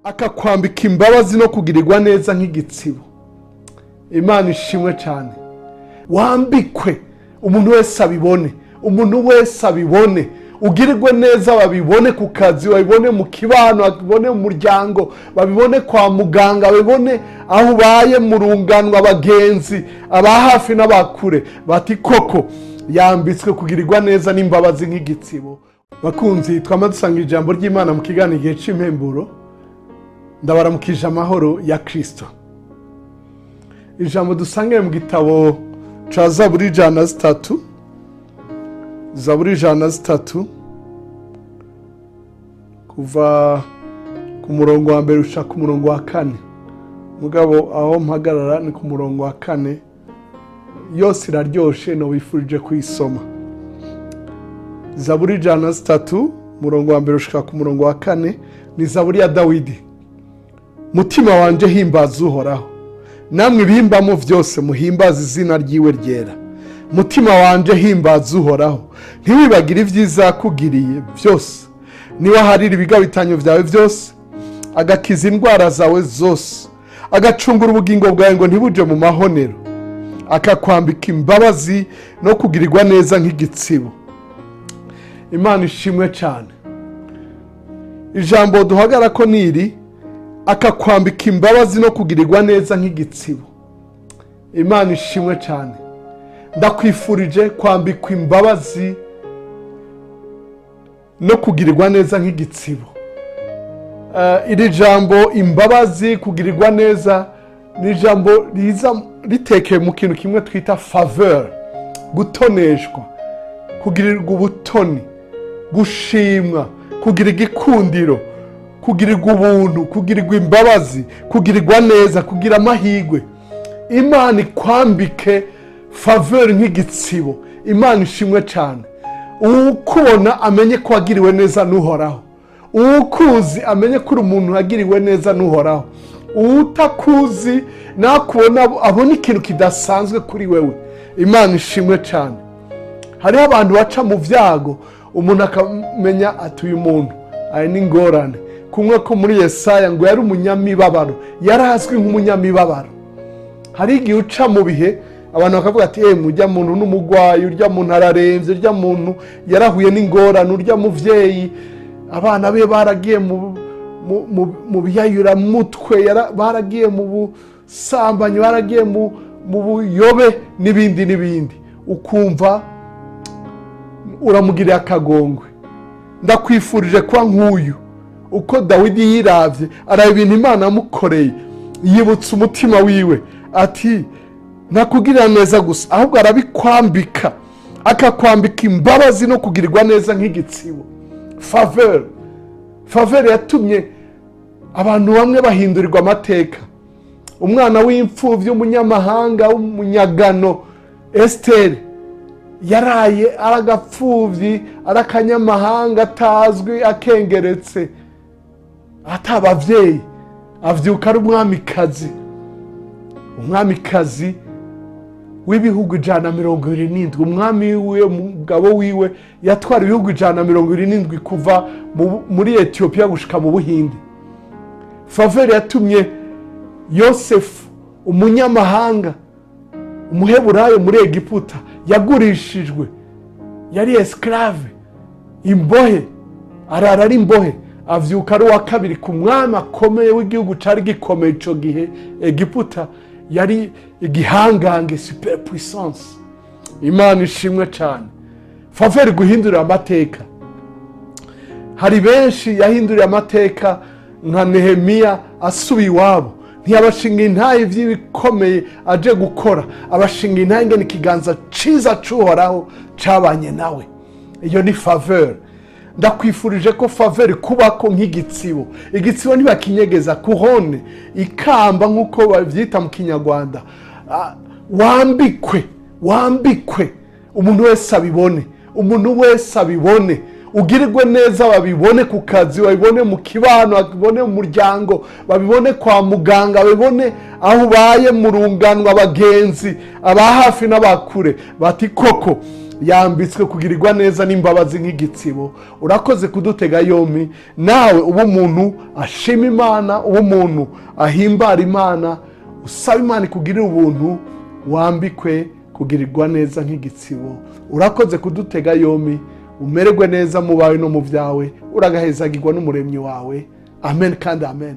akakwambika imbabazi no kugirirwa neza nk'igitsibo. Imana ishimwe cyane. Wambikwe, umuntu wese abibone, umuntu wese abibone, ugirirwe neza, babibone ku kazi, babibone mu kibano, babibone mu muryango, babibone kwa muganga, babibone aho ubaye mu runganwa, abagenzi, abahafi n'abakure, bati koko yambitswe kugirirwa neza n'imbabazi nk'igitsibo. Bakunzi, twamaze dusanga ijambo ry'Imana mu kiganiro igihe cy'impemburo. Ndabaramukije amahoro ya Kristo. Ijambo dusangiye mu gitabo ca Zaburi 103, Zaburi 103 kuva ku murongo wa mbere ushaka ku murongo wa 4. Mugabo aho mpagarara ni ku murongo wa 4. Yose iraryoshe, no wifurije kuyisoma. Zaburi 103 murongo wa mbere ushaka ku murongo wa 4 ni Zaburi ya Dawidi. Mutima wanje himbaza Uhoraho, namwe ibihimbamo vyose muhimbaza izina ryiwe ryera. Mutima wanje himbaza Uhoraho, ntiwibagire ivyiza yakugiriye byose. Niwe aharira ibigabitanyo vyawe byose, agakiza indwara zawe zose, agacungura ubugingo bwawe ngo ntibuje mu mahonero, akakwambika imbabazi no kugirirwa neza nk'igitsibo. Imana ishimwe cyane. Ijambo duhagara ko niri akakwambika imbabazi no kugirirwa neza nk'igitsibo. Imana ishimwe cyane. Ndakwifurije kwambikwa imbabazi no kugirirwa neza nk'igitsibo. Iri jambo imbabazi, kugirirwa neza, ni jambo riza ritekeye mu kintu kimwe twita faveur, gutoneshwa, kugirirwa ubutoni, gushimwa, kugirirwa igikundiro, kugirirwa ubuntu, kugirirwa imbabazi, kugirirwa neza, kugira amahirwe. Imana ikwambike faveur nk'igitsibo. Imana ishimwe cyane. Ukubona amenye ko wagiriwe neza n'Uhoraho, ukuzi amenye ko uri umuntu wagiriwe neza n'Uhoraho, utakuzi nakubona abona ikintu kidasanzwe kuri wewe. Imana ishimwe cyane. Hariho abantu baca mu vyago, umuntu akamenya ati uyu muntu ari n'ingorane. Kumwe ko muri Yesaya ngo yari umunyamibabaro, yarazwi nk'umunyamibabaro. Hari igihe uca mu bihe abantu bakavuga ati mujya muntu n'umugwayi, urya muntu araremvye, urya muntu yarahuye n'ingorane, urya muvyeyi abana be baragiye mu biyayura mutwe, baragiye mu busambanyi, baragiye mu buyobe n'ibindi n'ibindi. Ukumva uramugiriye akagongwe. Ndakwifurije kwa nk'uyu, uko Dawidi yiravye araba ibintu Imana yamukoreye, yibutsa umutima wiwe ati nakugirira neza gusa, ahubwo arabikwambika, akakwambika imbabazi no kugirirwa neza nk'igitsibo. Faveur yatumye abantu bamwe bahindurirwa amateka. Umwana w'imfuvyi w'umunyamahanga w'umunyagano Esther yaraye aragapfuvyi, arakanyamahanga atazwi, akengeretse, atabavyeyi, avyuka ari umwamikazi, umwamikazi w'ibihugu 127. Umwami wiwe, umugabo wiwe yatwara ibihugu 127 kuva muri Ethiopia gushika mu Buhindi. Faveur yatumye Yosefu, umunyamahanga, umuheburayo muri Egiputa, yagurishijwe, yari esclave, imbohe, arara ari imbohe, avyuka ari wa kabiri ku mwami akomeye w'igihugu cari gikomeye ico gihe. Egiputa yari igihangange, super puissance. Imana ishimwe cyane. Faveur guhindurira amateka. Hari benshi yahinduriye amateka, nka Nehemiya asubiye iwabo, ntiyabashinga intahe vy'ibikomeye aje gukora, abashinga intahe ngene ikiganza ciza c'Uhoraho cabanye nawe. Iyo ni faveur. Ndakwifurije ko faveur kubako nk'igitsibo. Igitsibo ntibakinyegeza, couronne, ikamba nk'uko bavyita mu Kinyarwanda. Wambikwe, wambikwe, umuntu wese abibone, umuntu wese abibone, ugirirwe neza, babibone ku kazi, babibone mu kibano, babibone mu muryango, babibone kwa muganga, babibone aho ubaye mu runganwa, abagenzi, abahafi n'abakure, bati koko yambitswe kugirirwa neza n'imbabazi nk'igitsibo. Urakoze kudutega yombi, nawe uba umuntu ashima Imana, uba umuntu ahimbara Imana, usaba Imana ikugirira ubuntu, wambikwe kugirirwa neza nk'igitsibo. Urakoze kudutega yombi, umererwe neza mu bawe no mu byawe, uragahezagirwa n'umuremyi wawe. Amen kandi amen.